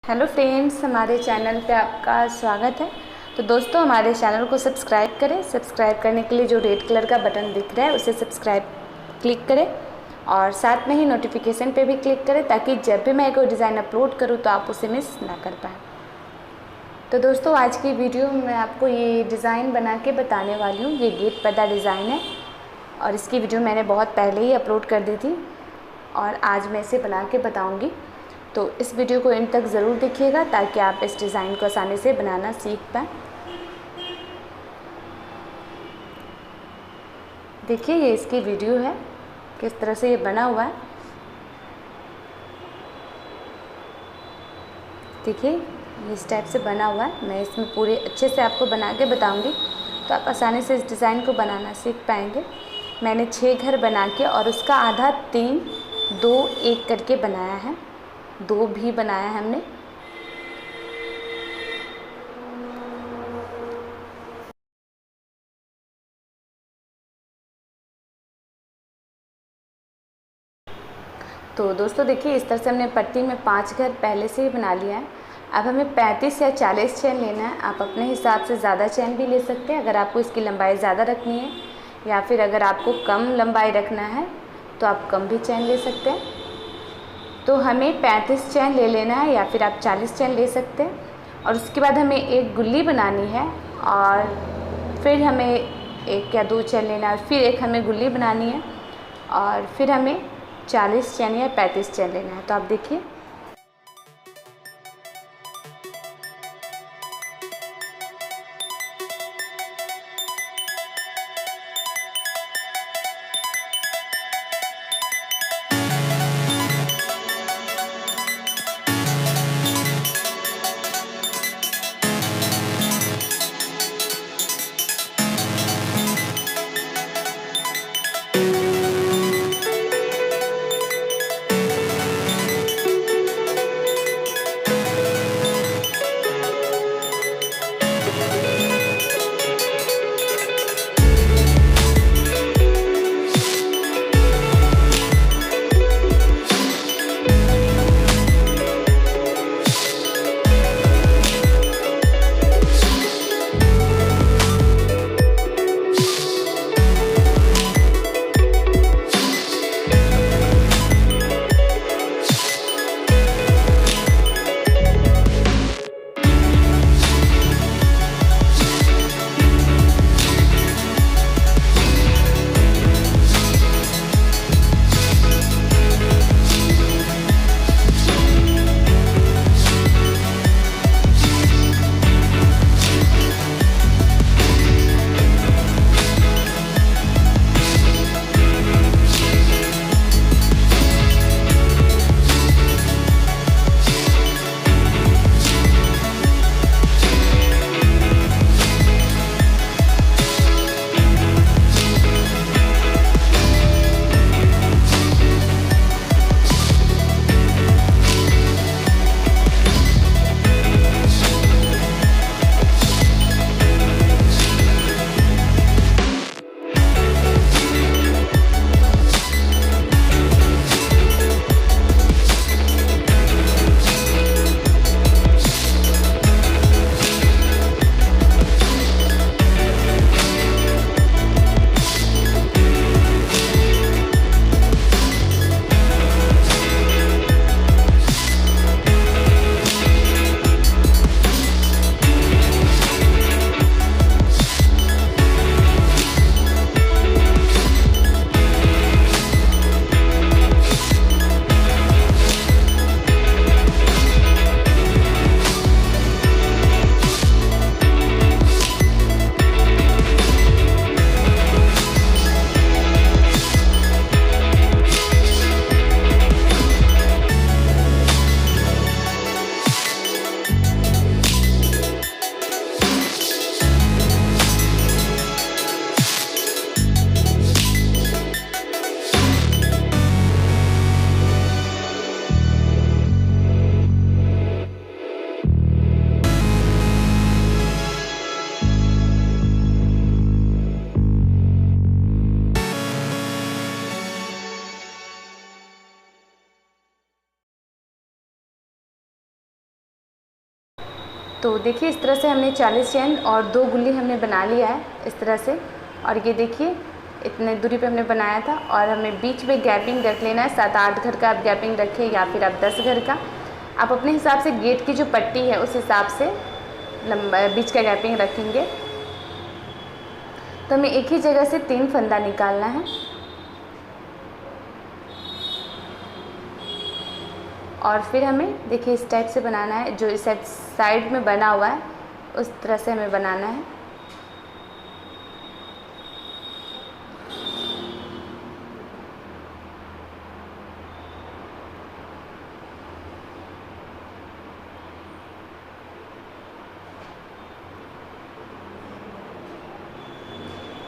Hello friends, हमारे channel पे आपका स्वागत है। तो दोस्तों, हमारे चैनल को सब्सक्राइब करें। सब्सक्राइब करने के लिए जो रेड कलर का बटन दिख रहा है उसे सब्सक्राइब क्लिक करें और साथ में ही नोटिफिकेशन पे भी क्लिक करें ताकि जब भी मैं कोई डिज़ाइन अपलोड करूँ तो आप उसे मिस ना कर पाएँ। तो दोस्तों, आज की वीडियो में आपको ये डिज़ाइन बना के बताने वाली हूँ। ये गेट पर्दा डिज़ाइन है और इसकी वीडियो मैंने बहुत पहले ही अपलोड कर दी थी और आज मैं इसे बना के बताऊँगी। तो इस वीडियो को एंड तक ज़रूर देखिएगा ताकि आप इस डिज़ाइन को आसानी से बनाना सीख पाएँ। देखिए, ये इसकी वीडियो है, किस तरह से ये बना हुआ है। देखिए, ये इस टाइप से बना हुआ है। मैं इसमें पूरे अच्छे से आपको बना के बताऊंगी तो आप आसानी से इस डिज़ाइन को बनाना सीख पाएंगे। मैंने 6 घर बना के और उसका आधा 3, 2, 1 करके बनाया है। 2 भी बनाया है हमने। तो दोस्तों देखिए, इस तरह से हमने पट्टी में 5 घर पहले से ही बना लिया है। अब हमें 35 या 40 चैन लेना है। आप अपने हिसाब से ज़्यादा चैन भी ले सकते हैं अगर आपको इसकी लंबाई ज़्यादा रखनी है, या फिर अगर आपको कम लंबाई रखना है तो आप कम भी चैन ले सकते हैं। तो हमें 35 चैन ले लेना है या फिर आप 40 चैन ले सकते हैं। और उसके बाद हमें एक गुल्ली बनानी है और फिर हमें 1 या 2 चैन लेना है, फिर एक हमें गुल्ली बनानी है और फिर हमें 40 चैन या 35 चैन लेना है। तो आप देखिए, तो देखिए इस तरह से हमने 40 चेन और 2 गुल्ली हमने बना लिया है इस तरह से। और ये देखिए इतने दूरी पे हमने बनाया था और हमें बीच में गैपिंग रख लेना है। 7-8 घर का आप गैपिंग रखें या फिर आप 10 घर का, आप अपने हिसाब से गेट की जो पट्टी है उस हिसाब से लंबा बीच का गैपिंग रखेंगे। तो हमें एक ही जगह से 3 फंदा निकालना है और फिर हमें देखिए इस टाइप से बनाना है। जो इस साइड में बना हुआ है उस तरह से हमें बनाना है।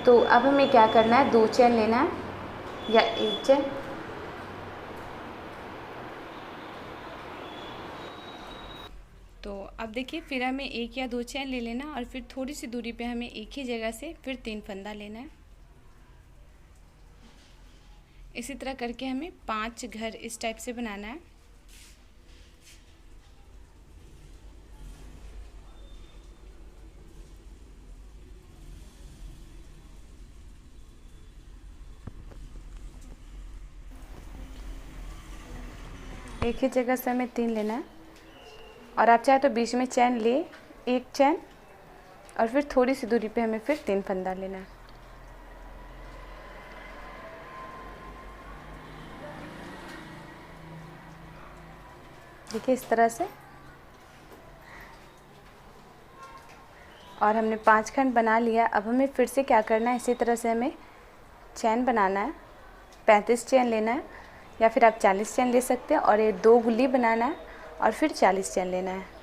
तो अब हमें क्या करना है, 2 चेन लेना है या 1 चेन। तो अब देखिए फिर हमें 1 या 2 चेन ले लेना और फिर थोड़ी सी दूरी पे हमें एक ही जगह से फिर 3 फंदा लेना है। इसी तरह करके हमें 5 घर इस टाइप से बनाना है। एक ही जगह से हमें 3 लेना है और आप चाहे तो बीच में चैन ले 1 चैन और फिर थोड़ी सी दूरी पे हमें फिर 3 फंदा लेना है। देखिए इस तरह से। और हमने 5 खंड बना लिया। अब हमें फिर से क्या करना है, इसी तरह से हमें चैन बनाना है। 35 चैन लेना है या फिर आप 40 चैन ले सकते हैं और ये 2 गुल्ली बनाना है और फिर 40 चैन लेना है।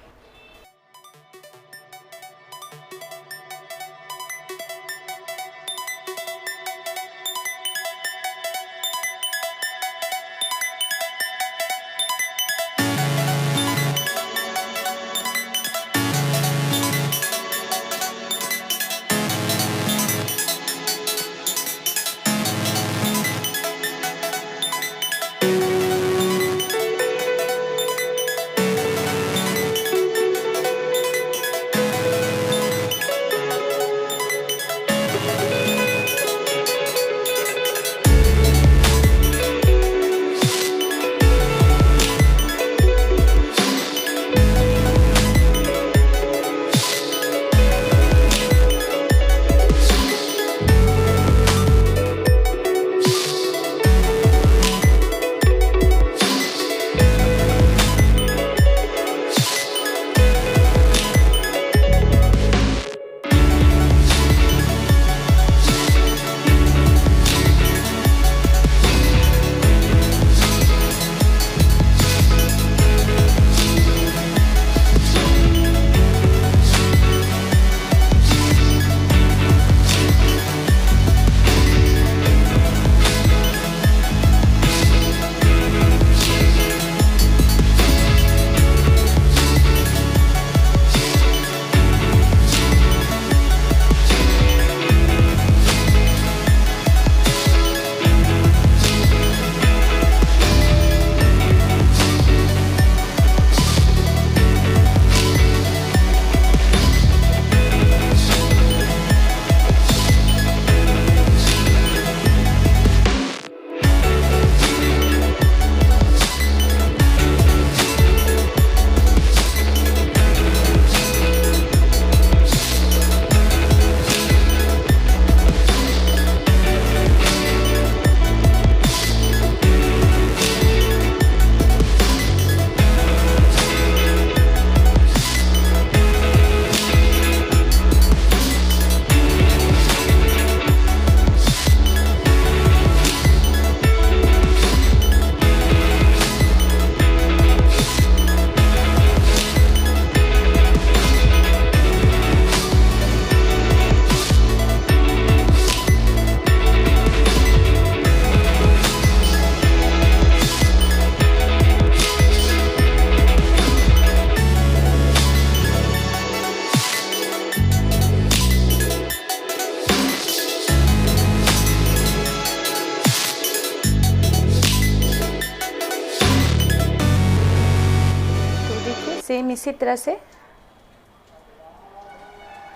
सेम इसी तरह से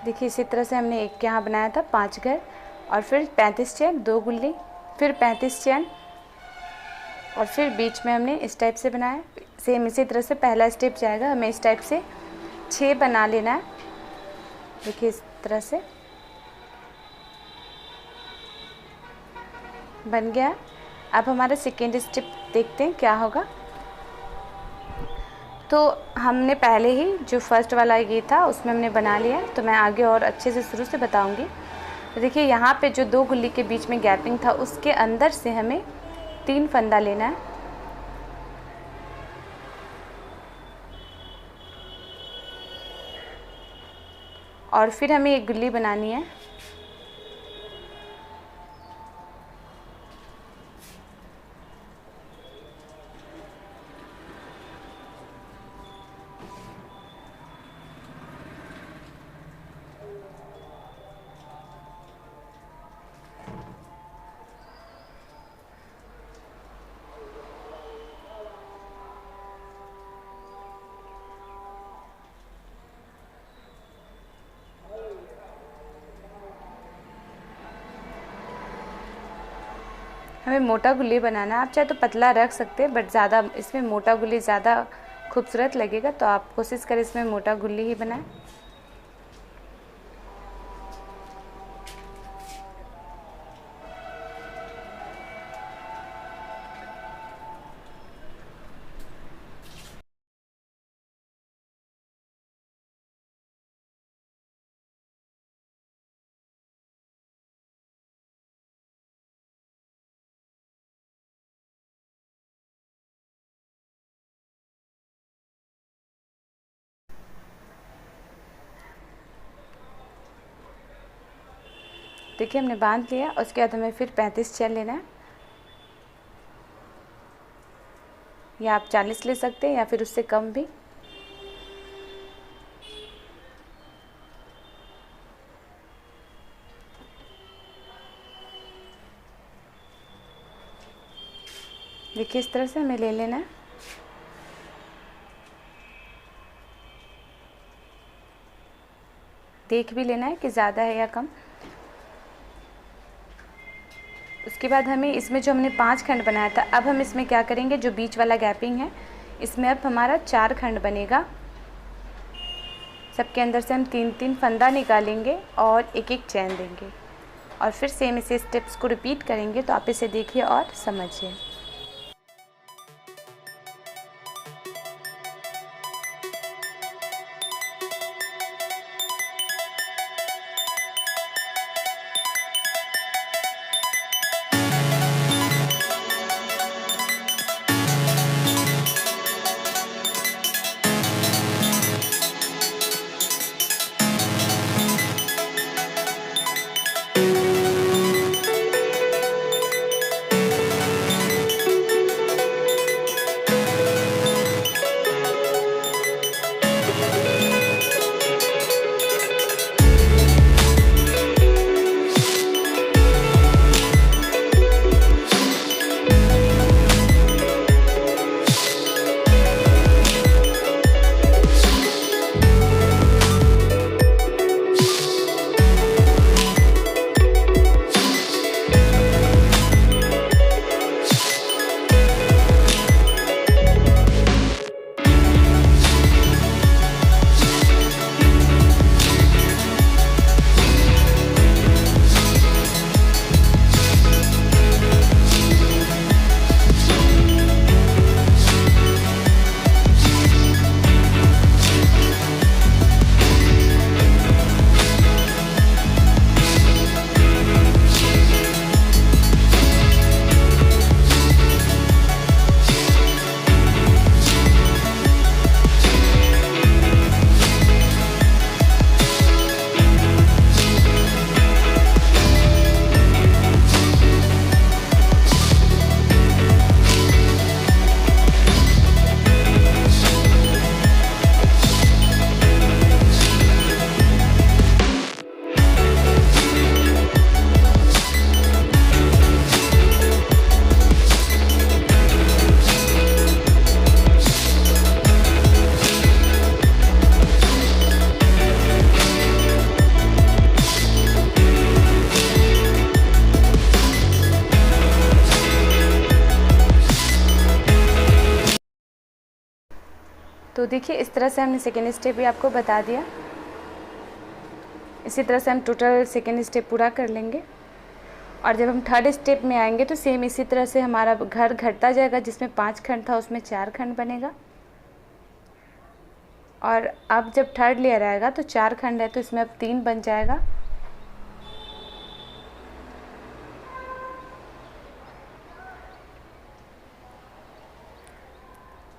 देखिए इसी तरह से हमने एक यहाँ बनाया था 5 घर, और फिर 35 चेन, 2 गुल्ली, फिर 35 चेन, और फिर बीच में हमने इस टाइप से बनाया। सेम इसी तरह से पहला स्टेप जाएगा, हमें इस टाइप से 6 बना लेना है। देखिए इस तरह से बन गया। अब हमारा सेकेंड स्टेप देखते हैं क्या होगा। तो हमने पहले ही जो फर्स्ट वाला ये था उसमें हमने बना लिया, तो मैं आगे और अच्छे से शुरू से बताऊंगी। तो देखिए यहाँ पे जो 2 गुल्ली के बीच में गैपिंग था उसके अंदर से हमें 3 फंदा लेना है, और फिर हमें एक गुल्ली बनानी है। हमें मोटा गुल्ली बनाना है, आप चाहे तो पतला रख सकते हैं, बट ज़्यादा इसमें मोटा गुल्ली ज़्यादा खूबसूरत लगेगा, तो आप कोशिश करें इसमें मोटा गुल्ली ही बनाएं। देखिए हमने बांध लिया, उसके बाद हमें फिर 35 चेन लेना है, या आप 40 ले सकते हैं या फिर उससे कम भी। देखिए इस तरह से हमें ले लेना है। देख भी लेना है कि ज़्यादा है या कम। उसके बाद हमें इसमें जो हमने 5 खंड बनाया था, अब हम इसमें क्या करेंगे, जो बीच वाला गैपिंग है इसमें अब हमारा 4 खंड बनेगा। सबके अंदर से हम 3-3 फंदा निकालेंगे और एक एक चैन देंगे, और फिर सेम इसे स्टेप्स को रिपीट करेंगे। तो आप इसे देखिए और समझिए। तो देखिए इस तरह से हमने सेकेंड स्टेप भी आपको बता दिया। इसी तरह से हम टोटल सेकेंड स्टेप पूरा कर लेंगे। और जब हम थर्ड स्टेप में आएंगे तो सेम इसी तरह से हमारा घर घटता जाएगा, जिसमें 5 खंड था उसमें 4 खंड बनेगा। और अब जब थर्ड लेयर आएगा तो 4 खंड है तो इसमें अब 3 बन जाएगा।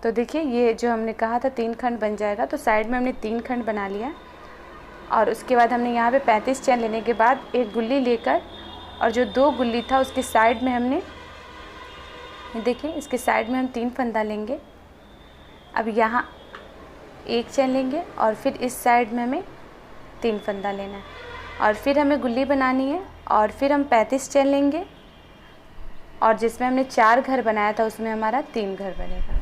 तो देखिए ये जो हमने कहा था 3 खंड बन जाएगा, तो साइड में हमने 3 खंड बना लिया। और उसके बाद हमने यहाँ पे 35 चैन लेने के बाद एक गुल्ली लेकर और जो 2 गुल्ली था उसके साइड में हमने, देखिए इसके साइड में हम 3 फंदा लेंगे। अब यहाँ 1 चैन लेंगे और फिर इस साइड में हमें 3 फंदा लेना है और फिर हमें गुल्ली बनानी है। और फिर हम 35 चैन लेंगे और जिसमें हमने 4 घर बनाया था उसमें हमारा 3 घर बनेगा।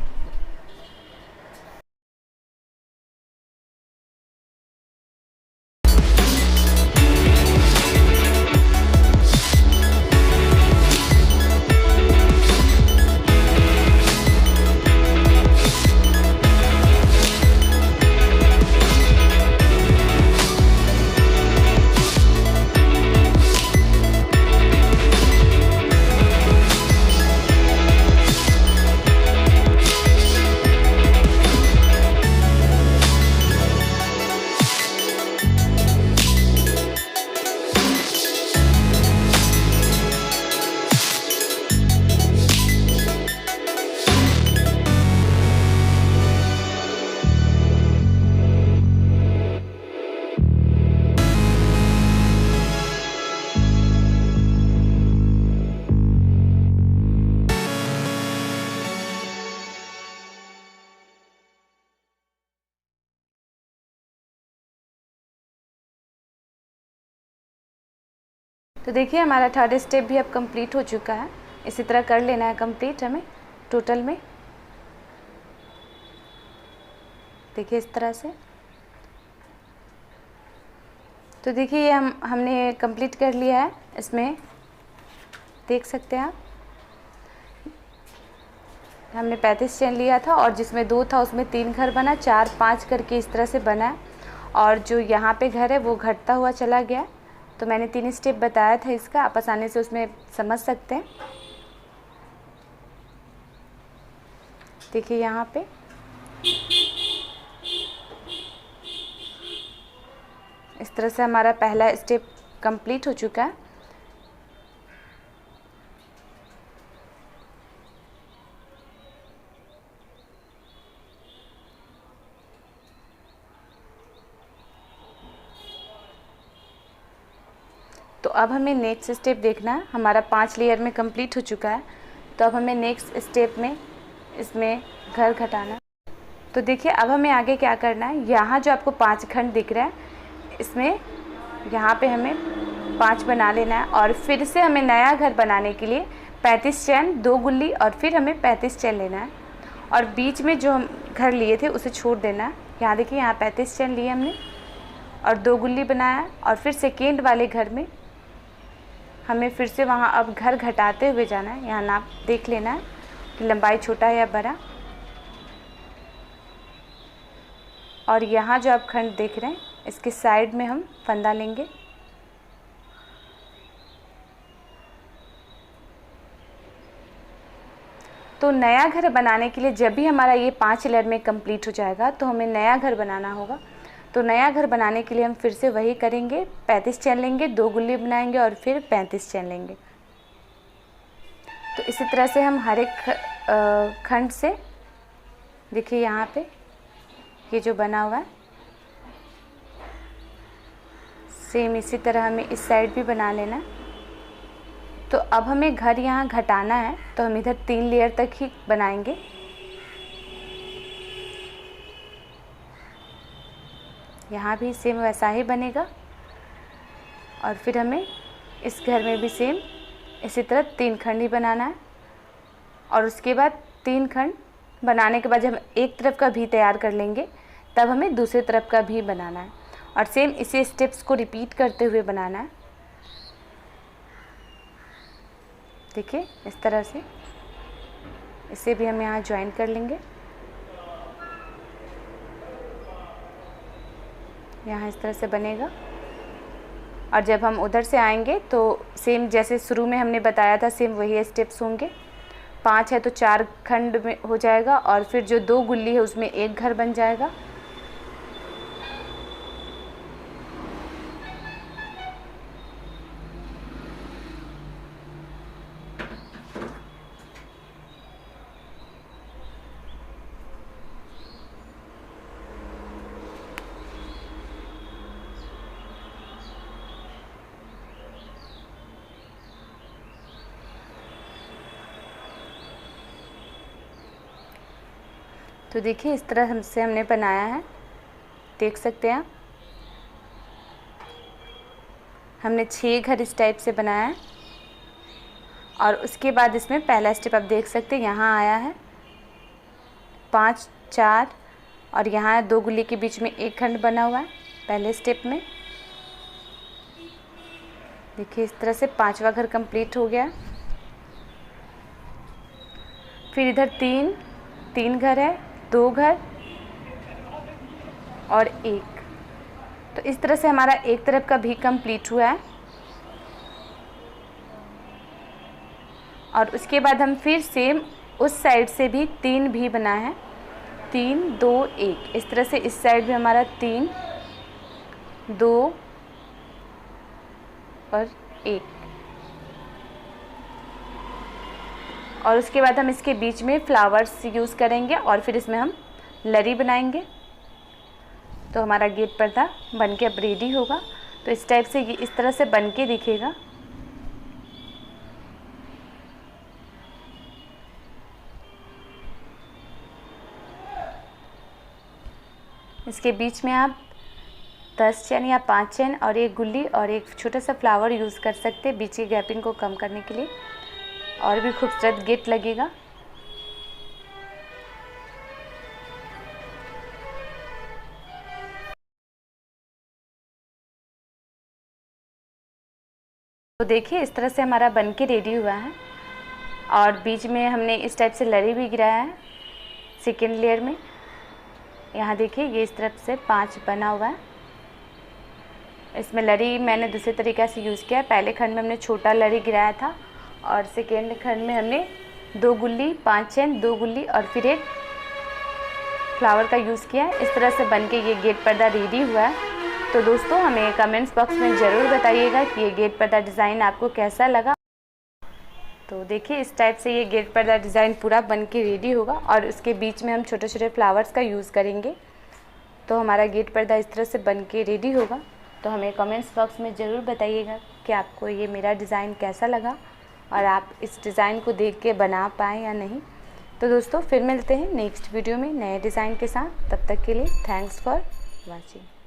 तो देखिए हमारा थर्ड स्टेप भी अब कंप्लीट हो चुका है। इसी तरह कर लेना है कंप्लीट हमें टोटल में। देखिए इस तरह से। तो देखिए ये हमने कंप्लीट कर लिया है। इसमें देख सकते हैं आप, हमने 35 चैन लिया था और जिसमें 2 था उसमें 3 घर बना, 4 5 करके इस तरह से बना है। और जो यहाँ पे घर है वो घटता हुआ चला गया। तो मैंने 3 स्टेप बताया था इसका, आप आसानी से उसमें समझ सकते हैं। देखिए यहाँ पे इस तरह से हमारा पहला स्टेप कंप्लीट हो चुका है। तो अब हमें नेक्स्ट स्टेप देखना है। हमारा 5 लेयर में कंप्लीट हो चुका है। तो अब हमें नेक्स्ट स्टेप में इसमें घर घटाना। तो देखिए अब हमें आगे क्या करना है। यहाँ जो आपको 5 खंड दिख रहा है, इसमें यहाँ पे हमें 5 बना लेना है। और फिर से हमें नया घर बनाने के लिए 35 चैन, 2 गुल्ली और फिर हमें 35 चैन लेना है। और बीच में जो हम घर लिए थे उसे छोड़ देना है। यहाँ देखिए यहाँ 35 चैन लिए हमने और 2 गुल्ली बनाया। और फिर सेकेंड वाले घर में हमें फिर से वहाँ अब घर घटाते हुए जाना है। यहाँ नाप देख लेना है कि लंबाई छोटा है या बड़ा। और यहाँ जो आप खंड देख रहे हैं इसके साइड में हम फंदा लेंगे। तो नया घर बनाने के लिए जब भी हमारा ये 5 लेयर में कंप्लीट हो जाएगा तो हमें नया घर बनाना होगा। तो नया घर बनाने के लिए हम फिर से वही करेंगे, 35 चैन लेंगे, 2 गुल्ली बनाएंगे और फिर 35 चैन लेंगे। तो इसी तरह से हम हर एक खंड से, देखिए यहाँ पे ये जो बना हुआ है, सेम इसी तरह हमें इस साइड भी बना लेना है। तो अब हमें घर यहाँ घटाना है तो हम इधर 3 लेयर तक ही बनाएंगे। यहाँ भी सेम वैसा ही बनेगा। और फिर हमें इस घर में भी सेम इसी तरह 3 खंड ही बनाना है। और उसके बाद 3 खंड बनाने के बाद जब हम एक तरफ का भी तैयार कर लेंगे तब हमें दूसरी तरफ का भी बनाना है। और सेम इसी स्टेप्स को रिपीट करते हुए बनाना है। देखिए इस तरह से इसे भी हम यहाँ ज्वाइन कर लेंगे। यहाँ इस तरह से बनेगा। और जब हम उधर से आएंगे तो सेम जैसे शुरू में हमने बताया था, सेम वही स्टेप्स होंगे। 5 है तो 4 खंड में हो जाएगा, और फिर जो 2 गुल्ली है उसमें एक घर बन जाएगा। तो देखिए इस तरह हमने बनाया है, देख सकते हैं आप। हमने 6 घर इस टाइप से बनाया है। और उसके बाद इसमें पहला स्टेप आप देख सकते हैं, यहाँ आया है 5 4, और यहाँ 2 गुल्ली के बीच में एक खंड बना हुआ है पहले स्टेप में। देखिए इस तरह से 5वां घर कंप्लीट हो गया। फिर इधर 3 घर है, 2 घर और 1। तो इस तरह से हमारा एक तरफ का भी कंप्लीट हुआ है। और उसके बाद हम फिर सेम उस साइड से भी 3 भी बनाए हैं, 3 2 1। इस तरह से इस साइड भी हमारा 3 2 और 1। और उसके बाद हम इसके बीच में फ्लावर्स यूज़ करेंगे और फिर इसमें हम लरी बनाएंगे। तो हमारा गेट पर्दा बन के अब रेडी होगा। तो इस टाइप से ये इस तरह से बन के दिखेगा। इसके बीच में आप 10 चैन या 5 चैन और एक गुल्ली और एक छोटा सा फ्लावर यूज़ कर सकते हैं बीच की गैपिंग को कम करने के लिए, और भी खूबसूरत गेट लगेगा। तो देखिए इस तरह से हमारा बन के रेडी हुआ है। और बीच में हमने इस टाइप से लरी भी गिराया है सेकेंड लेयर में। यहाँ देखिए ये इस तरफ से 5 बना हुआ है। इसमें लरी मैंने दूसरे तरीक़े से यूज़ किया है। पहले खंड में हमने छोटा लरी गिराया था, और सेकेंड खंड में हमने 2 गुल्ली 5 चैन 2 गुल्ली और फिर एक फ्लावर का यूज़ किया है। इस तरह से बन के ये गेट पर्दा रेडी हुआ है। तो दोस्तों हमें कमेंट्स बॉक्स में ज़रूर बताइएगा कि ये गेट पर्दा डिज़ाइन आपको कैसा लगा। तो देखिए इस टाइप से ये गेट पर्दा डिज़ाइन पूरा बन के रेडी होगा, और उसके बीच में हम छोटे छोटे फ्लावर्स का यूज़ करेंगे। तो हमारा गेट पर्दा इस तरह से बन के रेडी होगा। तो हमें कमेंट्स बॉक्स में ज़रूर बताइएगा कि आपको ये मेरा डिज़ाइन कैसा लगा, और आप इस डिज़ाइन को देख के बना पाएँ या नहीं। तो दोस्तों फिर मिलते हैं नेक्स्ट वीडियो में नए डिज़ाइन के साथ। तब तक के लिए थैंक्स फॉर वॉचिंग।